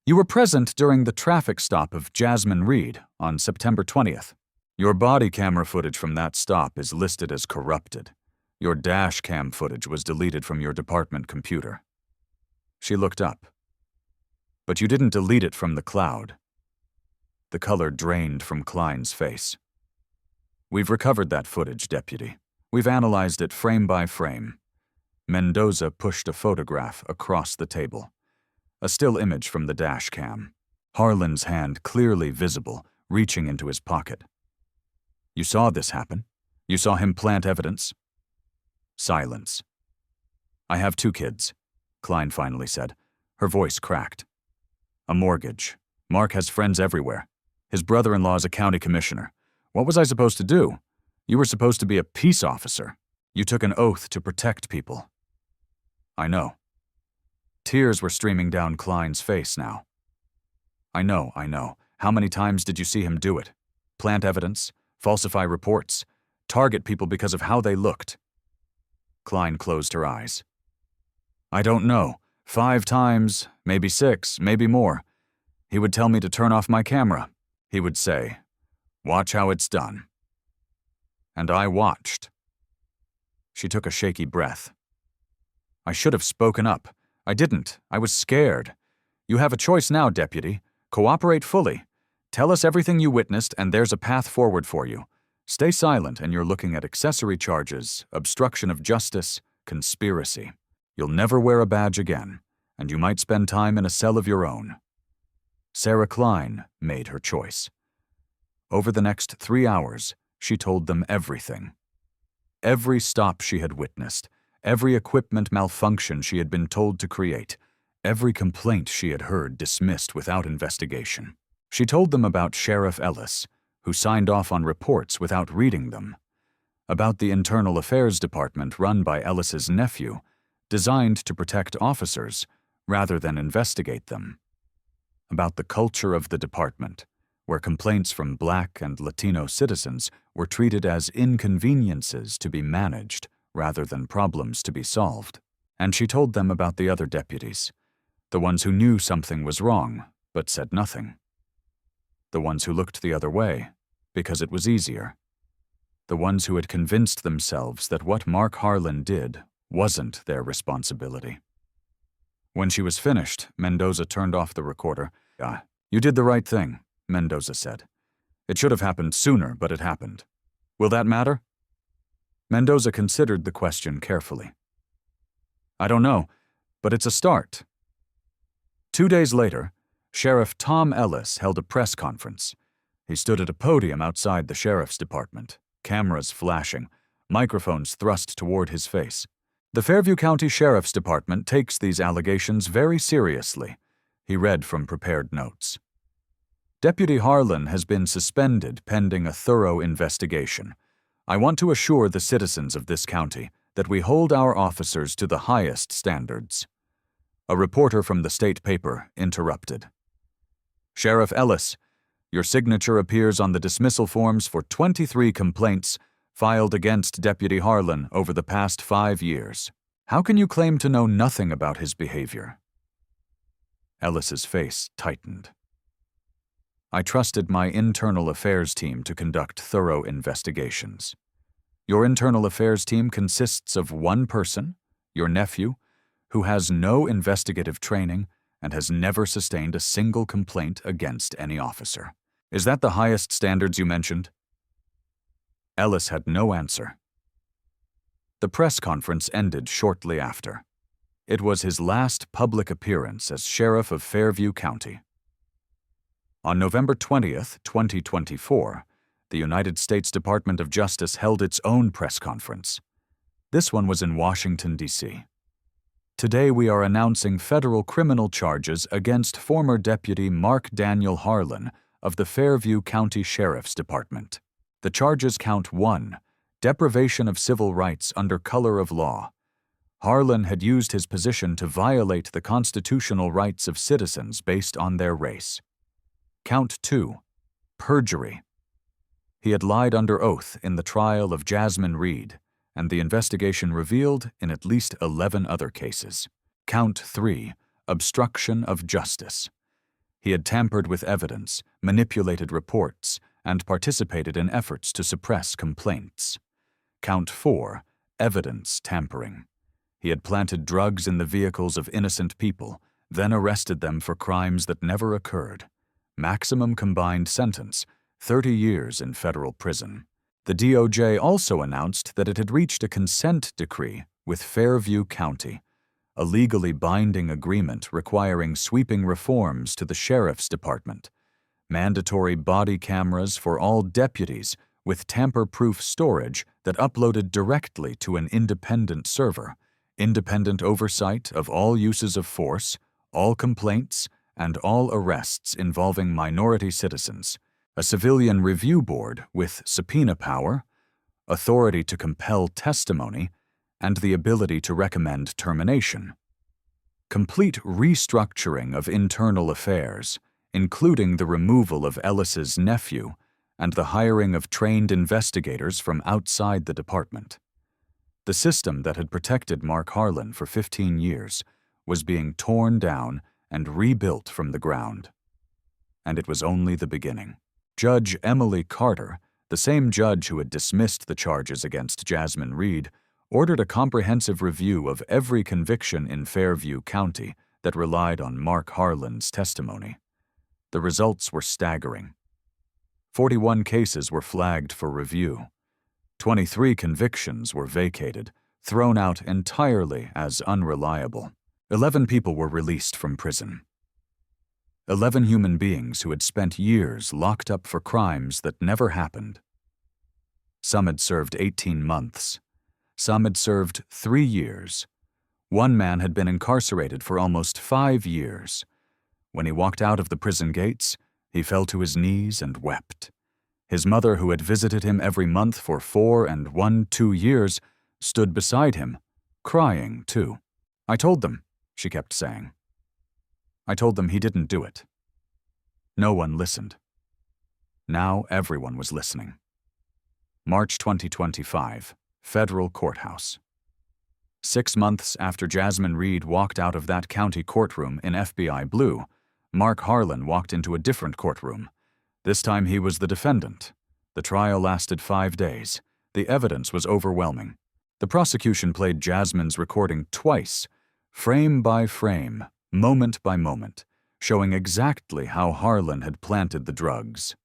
"You were present during the traffic stop of Jasmine Reed on September 20th. Your body camera footage from that stop is listed as corrupted. Your dash cam footage was deleted from your department computer." She looked up. "But you didn't delete it from the cloud." The color drained from Klein's face. We've recovered that footage, Deputy. We've analyzed it frame by frame. Mendoza pushed a photograph across the table. A still image from the dash cam. Harlan's hand clearly visible, reaching into his pocket. You saw this happen? You saw him plant evidence? Silence. I have 2 kids, Klein finally said. Her voice cracked. A mortgage. Mark has friends everywhere. His brother-in-law is a county commissioner. What was I supposed to do? You were supposed to be a peace officer. You took an oath to protect people. I know. Tears were streaming down Klein's face now. I know. How many times did you see him do it? Plant evidence, falsify reports, target people because of how they looked. Klein closed her eyes. I don't know. 5 times, maybe 6, maybe more. He would tell me to turn off my camera. He would say, "Watch how it's done." And I watched. She took a shaky breath. I should have spoken up. I didn't. I was scared. You have a choice now, Deputy. Cooperate fully. Tell us everything you witnessed, and there's a path forward for you. Stay silent, and you're looking at accessory charges, obstruction of justice, conspiracy. You'll never wear a badge again, and you might spend time in a cell of your own. Sarah Klein made her choice. Over the next 3 hours, she told them everything. Every stop she had witnessed, every equipment malfunction she had been told to create, every complaint she had heard dismissed without investigation. She told them about Sheriff Ellis, who signed off on reports without reading them, about the Internal Affairs Department run by Ellis's nephew, designed to protect officers rather than investigate them, about the culture of the department, where complaints from Black and Latino citizens were treated as inconveniences to be managed rather than problems to be solved. And she told them about the other deputies, the ones who knew something was wrong but said nothing, the ones who looked the other way because it was easier, the ones who had convinced themselves that what Mark Harlan did wasn't their responsibility. When she was finished, Mendoza turned off the recorder. You did the right thing, Mendoza said. It should have happened sooner, but it happened. Will that matter? Mendoza considered the question carefully. I don't know, but it's a start. 2 days later, Sheriff Tom Ellis held a press conference. He stood at a podium outside the sheriff's department, cameras flashing, microphones thrust toward his face. The Fairview County Sheriff's Department takes these allegations very seriously, he read from prepared notes. Deputy Harlan has been suspended pending a thorough investigation. I want to assure the citizens of this county that we hold our officers to the highest standards. A reporter from the state paper interrupted. Sheriff Ellis, your signature appears on the dismissal forms for 23 complaints filed against Deputy Harlan over the past 5 years. How can you claim to know nothing about his behavior? Ellis's face tightened. I trusted my internal affairs team to conduct thorough investigations. Your internal affairs team consists of one person, your nephew, who has no investigative training and has never sustained a single complaint against any officer. Is that the highest standards you mentioned? Ellis had no answer. The press conference ended shortly after. It was his last public appearance as Sheriff of Fairview County. On November 20th, 2024, the United States Department of Justice held its own press conference. This one was in Washington, D.C. Today we are announcing federal criminal charges against former Deputy Mark Daniel Harlan of the Fairview County Sheriff's Department. The charges count 1, deprivation of civil rights under color of law. Harlan had used his position to violate the constitutional rights of citizens based on their race. Count 2, perjury. He had lied under oath in the trial of Jasmine Reed, and the investigation revealed in at least 11 other cases. Count 3, obstruction of justice. He had tampered with evidence, manipulated reports, and participated in efforts to suppress complaints. Count 4, evidence tampering. He had planted drugs in the vehicles of innocent people, then arrested them for crimes that never occurred. Maximum combined sentence, 30 years in federal prison. The DOJ also announced that it had reached a consent decree with Fairview County, a legally binding agreement requiring sweeping reforms to the Sheriff's Department, mandatory body cameras for all deputies with tamper-proof storage that uploaded directly to an independent server, independent oversight of all uses of force, all complaints, and all arrests involving minority citizens, a civilian review board with subpoena power, authority to compel testimony, and the ability to recommend termination. Complete restructuring of internal affairs, including the removal of Ellis's nephew and the hiring of trained investigators from outside the department. The system that had protected Mark Harlan for 15 years was being torn down and rebuilt from the ground. And it was only the beginning. Judge Emily Carter, the same judge who had dismissed the charges against Jasmine Reed, ordered a comprehensive review of every conviction in Fairview County that relied on Mark Harlan's testimony. The results were staggering. 41 cases were flagged for review. 23 convictions were vacated, thrown out entirely as unreliable. 11 people were released from prison. 11 human beings who had spent years locked up for crimes that never happened. Some had served 18 months. Some had served 3 years. One man had been incarcerated for almost 5 years. When he walked out of the prison gates, he fell to his knees and wept. His mother, who had visited him every month for 4 and 2 years, stood beside him, crying too. "I told them," she kept saying. "I told them he didn't do it." No one listened. Now everyone was listening. March 2025, Federal Courthouse. 6 months after Jasmine Reed walked out of that county courtroom in FBI blue, Mark Harlan walked into a different courtroom. This time he was the defendant. The trial lasted 5 days. The evidence was overwhelming. The prosecution played Jasmine's recording twice, frame by frame, moment by moment, showing exactly how Harlan had planted the drugs.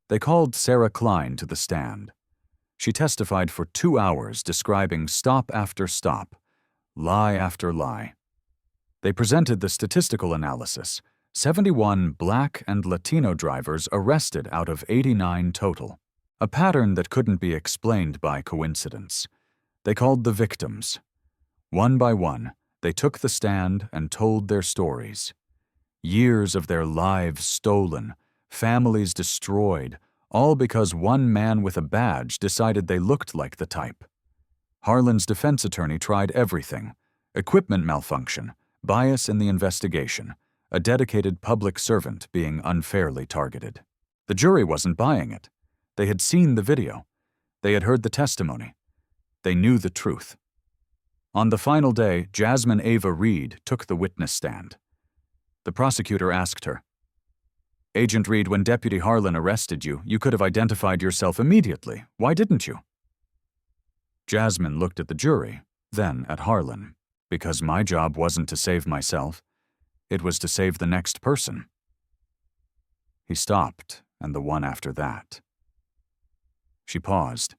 They called Sarah Klein to the stand. She testified for 2 hours, describing stop after stop, lie after lie. They presented the statistical analysis: 71 Black and Latino drivers arrested out of 89 total, a pattern that couldn't be explained by coincidence. They called the victims. One by one, they took the stand and told their stories. Years of their lives stolen, families destroyed, all because one man with a badge decided they looked like the type. Harlan's defense attorney tried everything: equipment malfunction, bias in the investigation, a dedicated public servant being unfairly targeted. The jury wasn't buying it. They had seen the video. They had heard the testimony. They knew the truth. On the final day, Jasmine Ava Reed took the witness stand. The prosecutor asked her, "Agent Reed, when Deputy Harlan arrested you, you could have identified yourself immediately. Why didn't you?" Jasmine looked at the jury, then at Harlan. "Because my job wasn't to save myself. It was to save the next person." He stopped, and the one after that. She paused.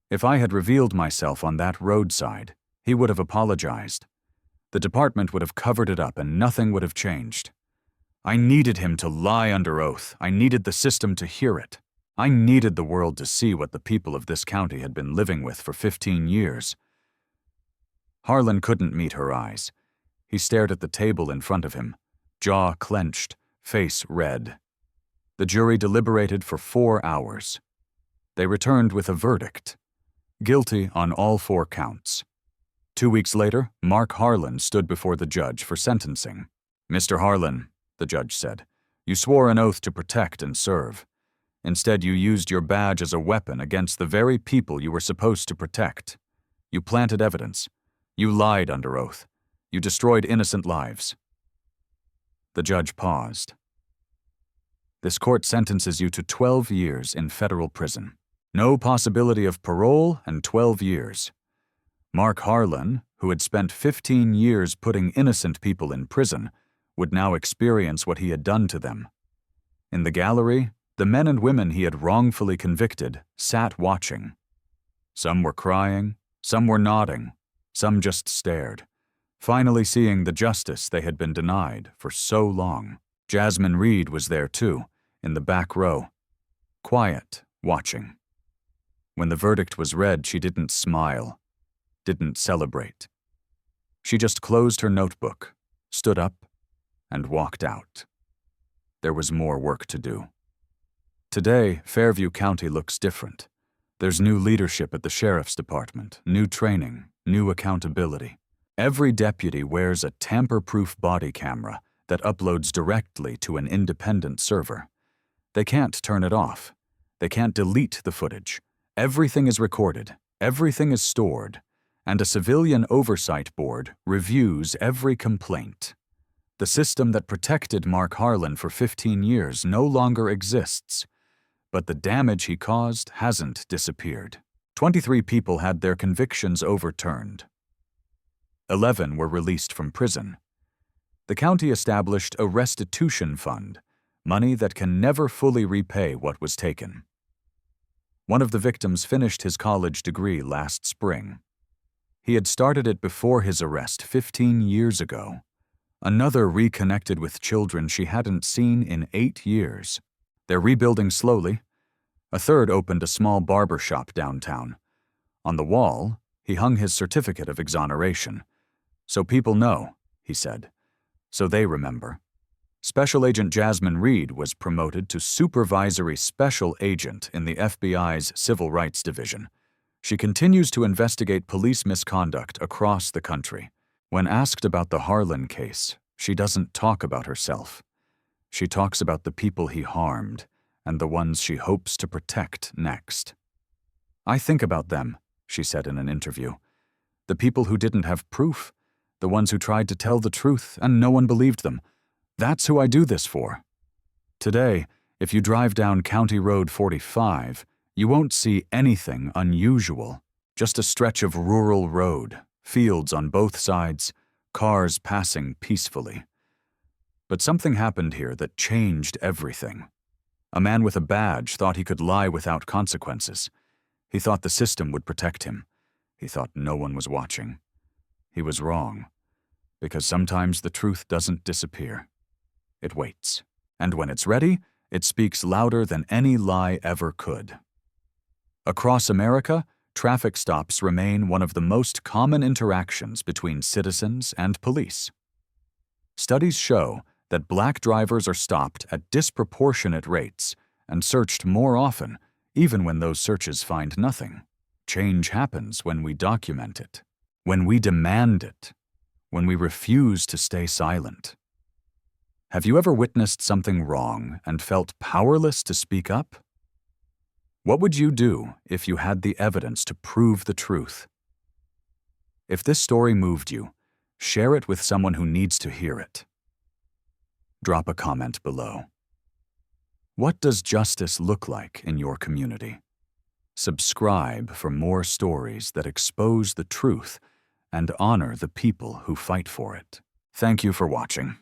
"If I had revealed myself on that roadside, he would have apologized. The department would have covered it up and nothing would have changed. I needed him to lie under oath. I needed the system to hear it. I needed the world to see what the people of this county had been living with for 15 years. Harlan couldn't meet her eyes. He stared at the table in front of him, jaw clenched, face red. The jury deliberated for 4 hours. They returned with a verdict: guilty on all 4 counts. 2 weeks later, Mark Harlan stood before the judge for sentencing. "Mr. Harlan," the judge said, "you swore an oath to protect and serve. Instead, you used your badge as a weapon against the very people you were supposed to protect. You planted evidence. You lied under oath. You destroyed innocent lives." The judge paused. "This court sentences you to 12 years in federal prison. No possibility of parole and 12 years. Mark Harlan, who had spent 15 years putting innocent people in prison, would now experience what he had done to them." In the gallery, The men and women he had wrongfully convicted sat watching. Some were crying, some were nodding, some just stared, finally seeing the justice they had been denied for so long. Jasmine Reed was there too, in the back row, quiet, watching. When the verdict was read, she didn't smile, didn't celebrate. She just closed her notebook, stood up, and walked out. There was more work to do. Today, Fairview County looks different. There's new leadership at the sheriff's department, new training, new accountability. Every deputy wears a tamper-proof body camera that uploads directly to an independent server. They can't turn it off. They can't delete the footage. Everything is recorded, everything is stored, and a civilian oversight board reviews every complaint. The system that protected Mark Harlan for 15 years no longer exists, but the damage he caused hasn't disappeared. 23 people had their convictions overturned. 11 were released from prison. The county established a restitution fund, money that can never fully repay what was taken. One of the victims finished his college degree last spring. He had started it before his arrest 15 years ago. Another reconnected with children she hadn't seen in 8 years. They're rebuilding slowly. A third opened a small barber shop downtown. On the wall, he hung his certificate of exoneration. "So people know," he said. "So they remember." Special Agent Jasmine Reed was promoted to Supervisory Special Agent in the FBI's Civil Rights Division. She continues to investigate police misconduct across the country. When asked about the Harlan case, she doesn't talk about herself. She talks about the people he harmed and the ones she hopes to protect next. "I think about them," she said in an interview. "The people who didn't have proof, the ones who tried to tell the truth and no one believed them. That's who I do this for." Today, if you drive down County Road 45, you won't see anything unusual, just a stretch of rural road, fields on both sides, cars passing peacefully. But something happened here that changed everything. A man with a badge thought he could lie without consequences. He thought the system would protect him. He thought no one was watching. He was wrong, because sometimes the truth doesn't disappear. It waits, and when it's ready, it speaks louder than any lie ever could. Across America, traffic stops remain one of the most common interactions between citizens and police. Studies show that Black drivers are stopped at disproportionate rates and searched more often, even when those searches find nothing. Change happens when we document it, when we demand it, when we refuse to stay silent. Have you ever witnessed something wrong and felt powerless to speak up? What would you do if you had the evidence to prove the truth? If this story moved you, share it with someone who needs to hear it. Drop a comment below. What does justice look like in your community? Subscribe for more stories that expose the truth and honor the people who fight for it. Thank you for watching.